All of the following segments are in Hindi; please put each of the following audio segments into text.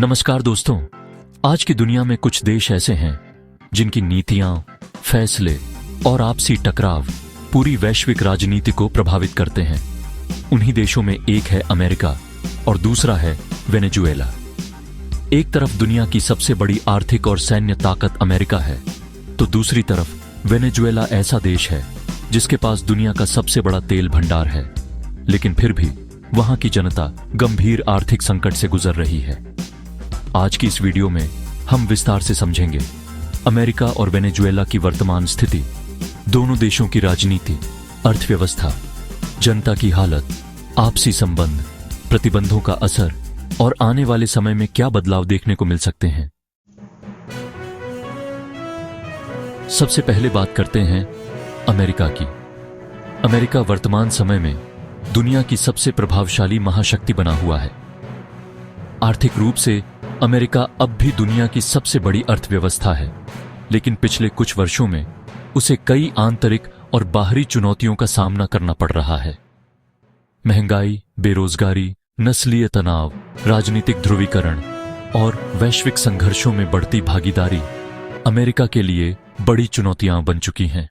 नमस्कार दोस्तों। आज की दुनिया में कुछ देश ऐसे हैं जिनकी नीतियां, फैसले और आपसी टकराव पूरी वैश्विक राजनीति को प्रभावित करते हैं। उन्हीं देशों में एक है अमेरिका और दूसरा है वेनेजुएला। एक तरफ दुनिया की सबसे बड़ी आर्थिक और सैन्य ताकत अमेरिका है, तो दूसरी तरफ वेनेजुएला ऐसा देश है जिसके पास दुनिया का सबसे बड़ा तेल भंडार है, लेकिन फिर भी वहां की जनता गंभीर आर्थिक संकट से गुजर रही है। आज की इस वीडियो में हम विस्तार से समझेंगे अमेरिका और वेनेजुएला की वर्तमान स्थिति, दोनों देशों की राजनीति, अर्थव्यवस्था, जनता की हालत, आपसी संबंध, प्रतिबंधों का असर और आने वाले समय में क्या बदलाव देखने को मिल सकते हैं। सबसे पहले बात करते हैं अमेरिका की। अमेरिका वर्तमान समय में दुनिया की सबसे प्रभावशाली महाशक्ति बना हुआ है। आर्थिक रूप से अमेरिका अब भी दुनिया की सबसे बड़ी अर्थव्यवस्था है, लेकिन पिछले कुछ वर्षों में उसे कई आंतरिक और बाहरी चुनौतियों का सामना करना पड़ रहा है। महंगाई, बेरोजगारी, नस्लीय तनाव, राजनीतिक ध्रुवीकरण और वैश्विक संघर्षों में बढ़ती भागीदारी अमेरिका के लिए बड़ी चुनौतियां बन चुकी हैं।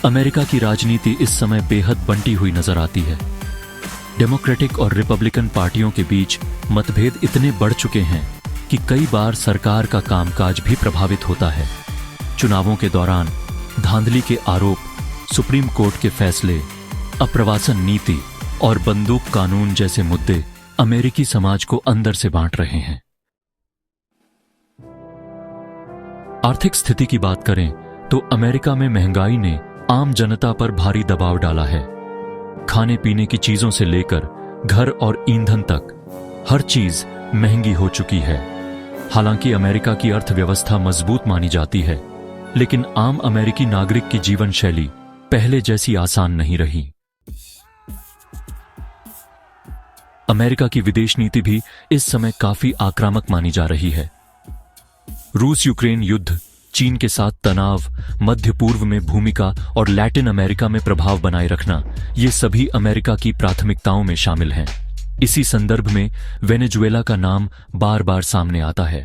अमेरिका की राजनीति इस समय बेहद बंटी हुई नजर आती है। डेमोक्रेटिक और रिपब्लिकन पार्टियों के बीच मतभेद इतने बढ़ चुके हैं कि कई बार सरकार का कामकाज भी प्रभावित होता है। चुनावों के दौरान धांधली के आरोप, सुप्रीम कोर्ट के फैसले, अप्रवासन नीति और बंदूक कानून जैसे मुद्दे अमेरिकी समाज को अंदर से बांट रहे हैं। आर्थिक स्थिति की बात करें तो अमेरिका में महंगाई ने आम जनता पर भारी दबाव डाला है। खाने पीने की चीजों से लेकर घर और ईंधन तक हर चीज महंगी हो चुकी है। हालांकि अमेरिका की अर्थव्यवस्था मजबूत मानी जाती है, लेकिन आम अमेरिकी नागरिक की जीवन शैली पहले जैसी आसान नहीं रही। अमेरिका की विदेश नीति भी इस समय काफी आक्रामक मानी जा रही है। रूस यूक्रेन युद्ध, चीन के साथ तनाव, मध्य पूर्व में भूमिका और लैटिन अमेरिका में प्रभाव बनाए रखना, ये सभी अमेरिका की प्राथमिकताओं में शामिल हैं। इसी संदर्भ में वेनेजुएला का नाम बार बार सामने आता है।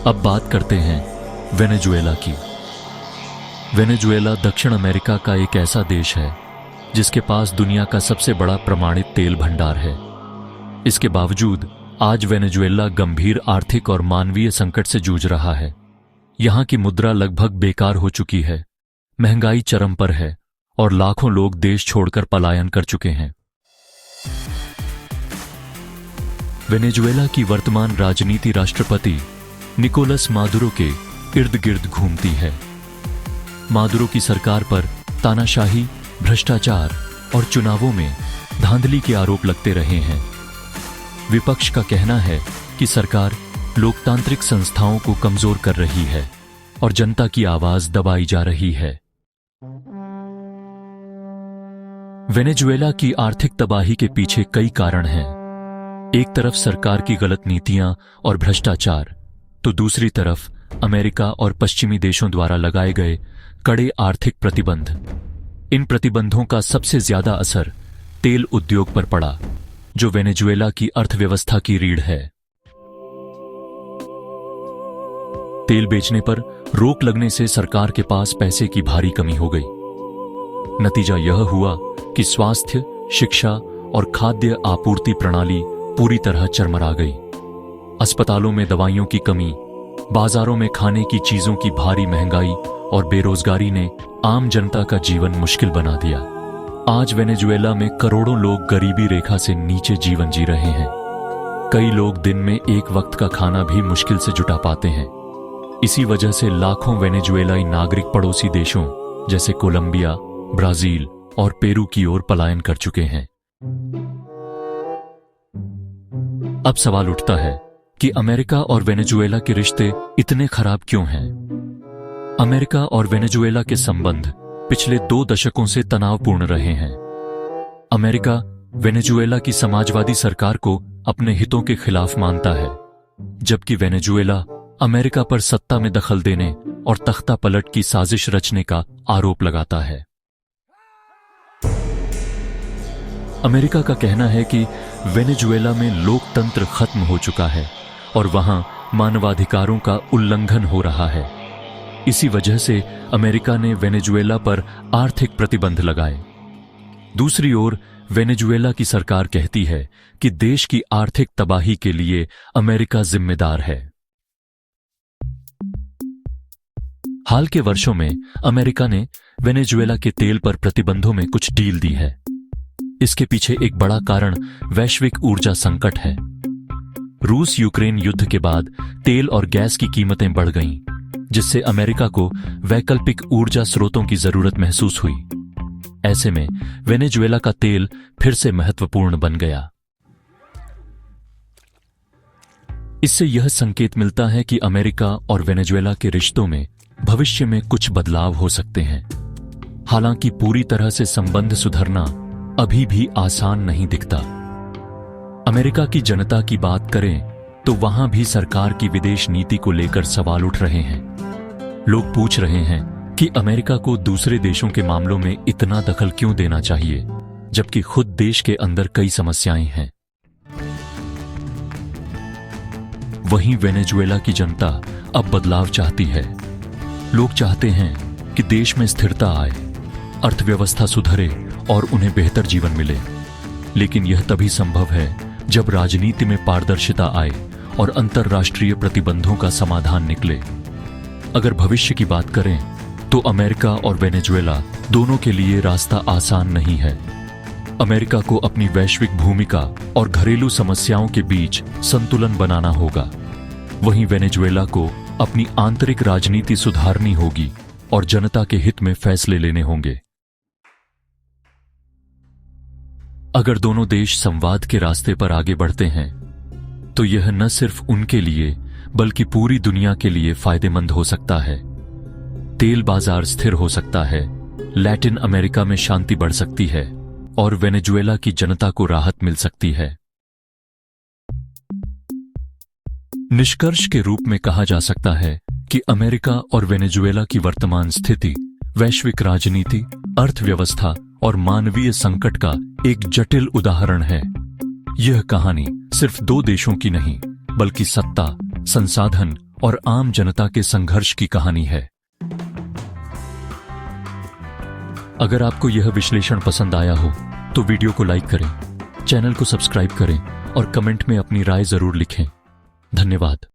अब बात करते हैं वेनेजुएला की। वेनेजुएला दक्षिण अमेरिका का एक ऐसा देश है जिसके पास दुनिया का सबसे बड़ा प्रमाणित तेल भंडार है। इसके बावजूद आज वेनेजुएला गंभीर आर्थिक और मानवीय संकट से जूझ रहा है। यहां की मुद्रा लगभग बेकार हो चुकी है, महंगाई चरम पर है और लाखों लोग देश छोड़कर पलायन कर चुके हैं। वेनेजुएला की वर्तमान राजनीति राष्ट्रपति निकोलस मादुरो के इर्द गिर्द घूमती है। मादुरो की सरकार पर तानाशाही, भ्रष्टाचार और चुनावों में धांधली के आरोप लगते रहे हैं। विपक्ष का कहना है कि सरकार लोकतांत्रिक संस्थाओं को कमजोर कर रही है और जनता की आवाज दबाई जा रही है। वेनेजुएला की आर्थिक तबाही के पीछे कई कारण हैं। एक तरफ सरकार की गलत नीतियां और भ्रष्टाचार, तो दूसरी तरफ अमेरिका और पश्चिमी देशों द्वारा लगाए गए कड़े आर्थिक प्रतिबंध। इन प्रतिबंधों का सबसे ज्यादा असर तेल उद्योग पर पड़ा, जो वेनेजुएला की अर्थव्यवस्था की रीढ़ है। तेल बेचने पर रोक लगने से सरकार के पास पैसे की भारी कमी हो गई। नतीजा यह हुआ कि स्वास्थ्य, शिक्षा और खाद्य आपूर्ति प्रणाली पूरी तरह चरमरा गई। अस्पतालों में दवाइयों की कमी, बाजारों में खाने की चीजों की भारी महंगाई और बेरोजगारी ने आम जनता का जीवन मुश्किल बना दिया। आज वेनेजुएला में करोड़ों लोग गरीबी रेखा से नीचे जीवन जी रहे हैं। कई लोग दिन में एक वक्त का खाना भी मुश्किल से जुटा पाते हैं। इसी वजह से लाखों वेनेजुएलाई नागरिक पड़ोसी देशों जैसे कोलंबिया, ब्राजील और पेरू की ओर पलायन कर चुके हैं। अब सवाल उठता है कि अमेरिका और वेनेजुएला के रिश्ते इतने खराब क्यों हैं? अमेरिका और वेनेजुएला के संबंध पिछले 2 दशकों से तनावपूर्ण रहे हैं। अमेरिका वेनेजुएला की समाजवादी सरकार को अपने हितों के खिलाफ मानता है, जबकि वेनेजुएला अमेरिका पर सत्ता में दखल देने और तख्ता पलट की साजिश रचने का आरोप लगाता है। अमेरिका का कहना है कि वेनेजुएला में लोकतंत्र खत्म हो चुका है और वहां मानवाधिकारों का उल्लंघन हो रहा है। इसी वजह से अमेरिका ने वेनेजुएला पर आर्थिक प्रतिबंध लगाए। दूसरी ओर वेनेजुएला की सरकार कहती है कि देश की आर्थिक तबाही के लिए अमेरिका जिम्मेदार है। हाल के वर्षों में अमेरिका ने वेनेजुएला के तेल पर प्रतिबंधों में कुछ ढील दी है। इसके पीछे एक बड़ा कारण वैश्विक ऊर्जा संकट है। रूस यूक्रेन युद्ध के बाद तेल और गैस की कीमतें बढ़ गईं, जिससे अमेरिका को वैकल्पिक ऊर्जा स्रोतों की जरूरत महसूस हुई। ऐसे में वेनेजुएला का तेल फिर से महत्वपूर्ण बन गया। इससे यह संकेत मिलता है कि अमेरिका और वेनेजुएला के रिश्तों में भविष्य में कुछ बदलाव हो सकते हैं। हालांकि पूरी तरह से संबंध सुधरना अभी भी आसान नहीं दिखता। अमेरिका की जनता की बात करें तो वहां भी सरकार की विदेश नीति को लेकर सवाल उठ रहे हैं। लोग पूछ रहे हैं कि अमेरिका को दूसरे देशों के मामलों में इतना दखल क्यों देना चाहिए, जबकि खुद देश के अंदर कई समस्याएं हैं। वहीं वेनेजुएला की जनता अब बदलाव चाहती है। लोग चाहते हैं कि देश में स्थिरता आए, अर्थव्यवस्था सुधरे और उन्हें बेहतर जीवन मिले। लेकिन यह तभी संभव है जब राजनीति में पारदर्शिता आए और अंतर्राष्ट्रीय प्रतिबंधों का समाधान निकले। अगर भविष्य की बात करें तो अमेरिका और वेनेजुएला दोनों के लिए रास्ता आसान नहीं है। अमेरिका को अपनी वैश्विक भूमिका और घरेलू समस्याओं के बीच संतुलन बनाना होगा। वहीं वेनेजुएला को अपनी आंतरिक राजनीति सुधारनी होगी और जनता के हित में फैसले लेने होंगे। अगर दोनों देश संवाद के रास्ते पर आगे बढ़ते हैं तो यह न सिर्फ उनके लिए बल्कि पूरी दुनिया के लिए फायदेमंद हो सकता है। तेल बाजार स्थिर हो सकता है, लैटिन अमेरिका में शांति बढ़ सकती है और वेनेजुएला की जनता को राहत मिल सकती है। निष्कर्ष के रूप में कहा जा सकता है कि अमेरिका और वेनेजुएला की वर्तमान स्थिति वैश्विक राजनीति, अर्थव्यवस्था और मानवीय संकट का एक जटिल उदाहरण है। यह कहानी सिर्फ दो देशों की नहीं, बल्कि सत्ता, संसाधन और आम जनता के संघर्ष की कहानी है। अगर आपको यह विश्लेषण पसंद आया हो तो वीडियो को लाइक करें, चैनल को सब्सक्राइब करें और कमेंट में अपनी राय जरूर लिखें। धन्यवाद।